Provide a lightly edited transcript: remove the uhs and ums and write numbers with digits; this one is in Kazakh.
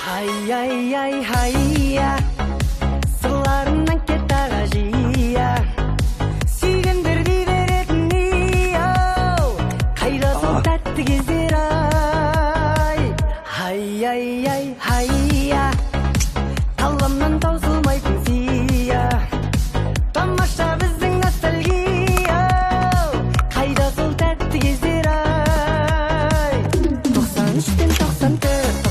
Ай, ай, ай, хайя, сырларынан кет ағажия, сүйгендер дей беретін ей-ау, қайда сол тәтті кездер ай. Ай, ай, ай, хайя, талғамнан таусылмайтын сия, тамаша біздің ностальгия, қайда сол тәтті кездер ай. 93-тен 94